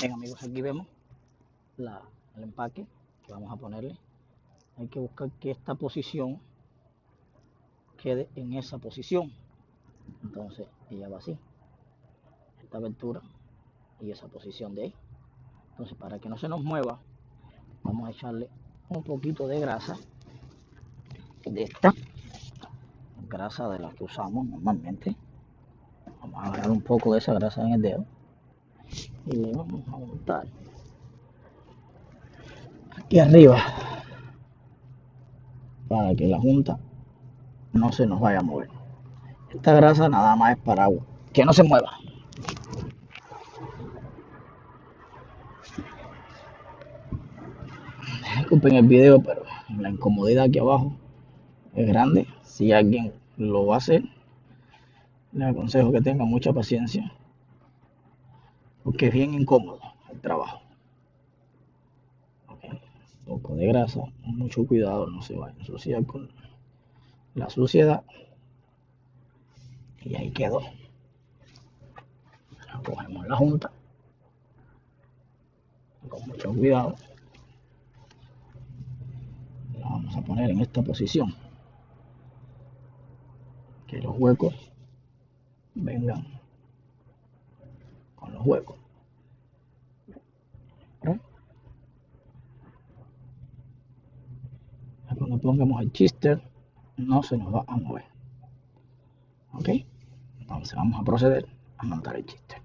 Bien, amigos, aquí vemos el empaque que vamos a ponerle. Hay que buscar que esta posición quede en esa posición. Entonces ella va así, esta abertura y esa posición de ahí. Entonces, para que no se nos mueva, vamos a echarle un poquito de grasa, de esta grasa de la que usamos normalmente. Vamos a agarrar un poco de esa grasa en el dedo y le vamos a untar aquí arriba para que la junta no se nos vaya a mover. Esta grasa nada más es para que no se mueva. Disculpen el video, pero la incomodidad aquí abajo es grande. Si alguien lo va a hacer, les aconsejo que tengan mucha paciencia, porque es bien incómodo el trabajo. Un poco de grasa, mucho cuidado, no se vaya a ensuciar con la suciedad. Y ahí quedó. Cogemos la junta con mucho cuidado. La vamos a poner en esta posición, que los huecos vengan con los huecos. Cuando pongamos el chister no se nos va a mover. Ok, entonces vamos a proceder a montar el chister.